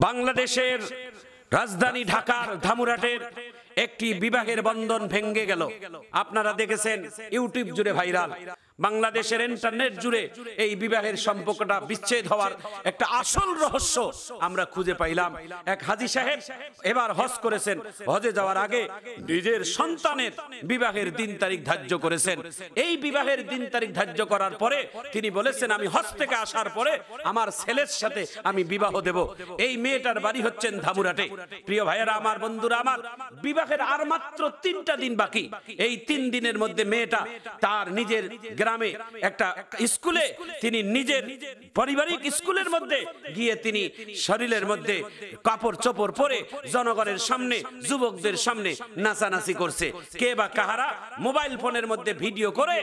বাংলাদেশের রাজধানী ঢাকার ধামুরাটের একটি বিবাহের বন্ধন ভেঙে গেল। আপনারা দেখেছেন, ইউটিউব জুড়ে ভাইরাল। বাংলাদেশের ইন্টারনেট জুড়ে এই বিবাহের সম্পর্কটা বিচ্ছেদ হওয়ার একটা আসল রহস্য আমরা খুঁজে পাইলাম। এক হাজী সাহেব এবার হজ করেছেন। হজে যাওয়ার আগে নিজের সন্তানের বিবাহের দিন তারিখ ধার্য করেছেন। এই বিবাহের দিন তারিখ ধার্য করার পরে তিনি বলেছেন, আমি হজ থেকে আসার পরে আমার ছেলের সাথে আমি বিবাহ দেব। এই মেয়েটার বাড়ি হচ্ছেন ধামুরাটে। প্রিয় ভাইয়েরা আমার, বন্ধুরা আমার, বিবাহের আর মাত্র 3টা দিন বাকি। এই 3 দিনের মধ্যে মেয়েটা তার নিজের গ্রামে একটা স্কুলে, তিনি নিজের পারিবারিক স্কুলের মধ্যে গিয়ে তিনি শরীরের মধ্যে কাপড় চোপড় পরে জনগণের সামনে, যুবকদের সামনে নাচানাচি করছে। কে বা কাহারা মোবাইল ফোনের মধ্যে ভিডিও করে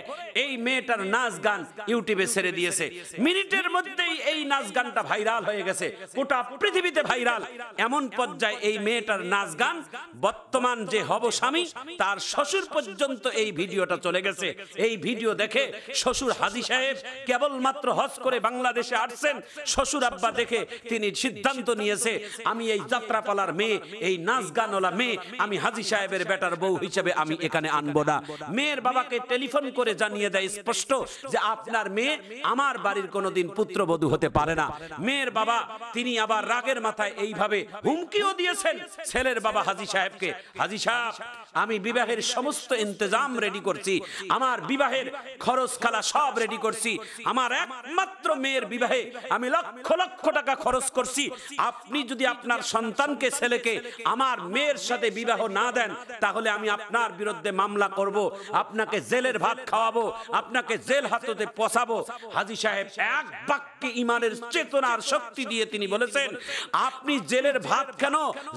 এই মেয়েটার নাচ গান ইউটিউবে ছেড়ে দিয়েছে। মিনিটের মধ্যেই এই নাচ গানটা ভাইরাল হয়ে গেছে, গোটা পৃথিবীতে ভাইরাল। এমন পর্যায়ে এই মেয়েটার নাচ গান বর্তমান যে হব স্বামী তার শ্বশুর পর্যন্ত এই ভিডিওটা চলে গেছে। এই ভিডিও দেখে শ্বশুর হাজী সাহেব কেবলমাত্র হজ করে বাংলাদেশে আসছেন, শ্বশুর আব্বা দেখে তিনি সিদ্ধান্ত নিয়েছে, আমি এই যাত্রাপালার মেয়ে, এই নাচ গানওয়ালা মেয়ে আমি হাজী সাহেবের বেটার বউ হিসেবে আমি এখানে আনবো না। মেয়ের বাবাকে টেলিফোন করে জানিয়ে দেয় স্পষ্ট যে আপনার মেয়ে আমার বাড়ির কোনোদিন পুত্রবধূ হতে পারে না। মেয়ের বাবা তিনি আবার রাগের মাথায় এইভাবে হুমকিও দিয়েছেন ছেলের বাবা হাজী সাহেবকে, হাজী সাহেব আমি বিবাহের সমস্ত ইন্তজাম রেডি করছি, আমার বিবাহের খরচ খালা সব রেডি করছি, আমার একমাত্র মেয়ের বিবাহে আমি লক্ষ লক্ষ টাকা খরচ করছি। আপনি যদি আপনার সন্তানকে, ছেলেকে আমার মেয়ের সাথে বিবাহ না দেন তাহলে আমি আপনার বিরুদ্ধে মামলা করব, আপনাকে জেলের ভাত খাওয়াবো, আপনাকে জেল হাজতে পচাবো। হাজী সাহেব এক বাক্যে ইমানের চেতনার শক্তি দিয়ে তিনি বলেছেন, আপনি জেলের ভাত কেন,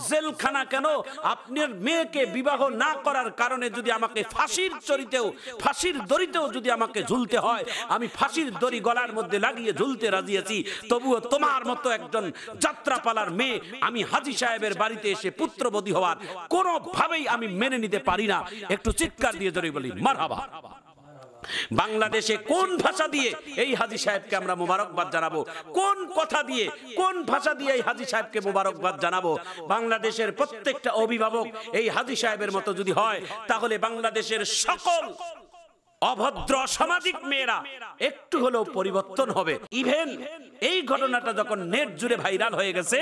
জেলখানা কেন, আপনার মেয়েকে বিবাহ না করার কারণে যদি আমাকে ফাঁসির চরিতেও, ফাঁসির দড়িতেও যদি আমাকে ঝুলতে হয় আমি ফাঁসির দড়ি গলার মধ্যে লাগিয়ে ঝুলতে রাজি আছি, তবুও তোমার মতো একজন যাত্রাপালার মেয়ে আমি হাজী সাহেবের বাড়িতে এসে পুত্রবধূ হওয়ার কোনোভাবেই আমি মেনে নিতে পারি না। একটু চিৎকার দিয়ে জোরে বলি মারহাবা। বাংলাদেশে কোন ভাষা দিয়ে এই হাজী সাহেবকে আমরা মোবারকবাদ জানাবো? কোন কথা দিয়ে, কোন ভাষা দিয়ে এই হাজী সাহেবকে মোবারকবাদ জানাবো? বাংলাদেশের প্রত্যেকটা অভিভাবক এই হাজী সাহেবের মতো যদি হয় তাহলে বাংলাদেশের সকল অভদ্র সামাজিক মেয়েরা একটু হলেও পরিবর্তন হবে। ইভেন এই ঘটনাটা যখন নেট জুড়ে ভাইরাল হয়ে গেছে,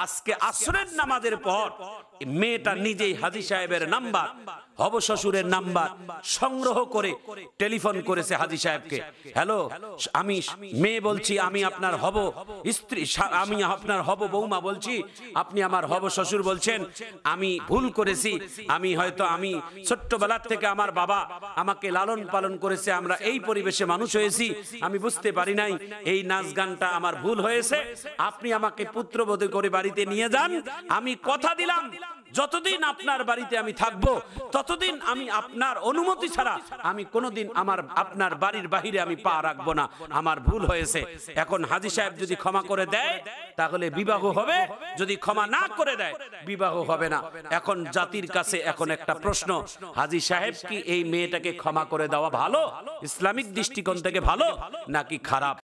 আজকে আসরের নামাজের পর মেয়েটা নিজেই হাজী সাহেবের নাম্বার, হব শ্বশুরের নাম্বার সংগ্রহ করে টেলিফোন করেছে হাজী সাহেবকে। হ্যালো, আমি মেয়ে বলছি, আমি আপনার হব স্ত্রী, আমি আপনার হব বৌমা বলছি, আপনি আমার হব শ্বশুর বলছেন, আমি ভুল করেছি, আমি হয়তো আমি ছোট্টবেলার থেকে আমার বাবা আমাকে লালন পালন করেছে, আমরা এই পরিবেশে মানুষ হয়েছি, আমি বুঝতে পারি নাই, এই নাচ গানটা আমার ভুল হয়েছে, আপনি আমাকে পুত্রবধূ করে বাড়িতে নিয়ে যান। আমি কথা দিলাম যতদিন আপনার বাড়িতে আমি থাকবো ততদিন আমি আপনার অনুমতি ছাড়া আমি কোনোদিন আপনার বাড়ির বাহিরে আমি পা রাখবো না, আমার ভুল হয়েছে। এখন হাজী সাহেব যদি ক্ষমা করে দেয় তাহলে বিবাহ হবে, যদি ক্ষমা না করে দেয় বিবাহ হবে না। এখন জাতির কাছে এখন একটা প্রশ্ন, হাজী সাহেব কি এই মেয়েটাকে ক্ষমা করে দেওয়া ভালো, ইসলামিক দৃষ্টিকোণ থেকে ভালো নাকি খারাপ?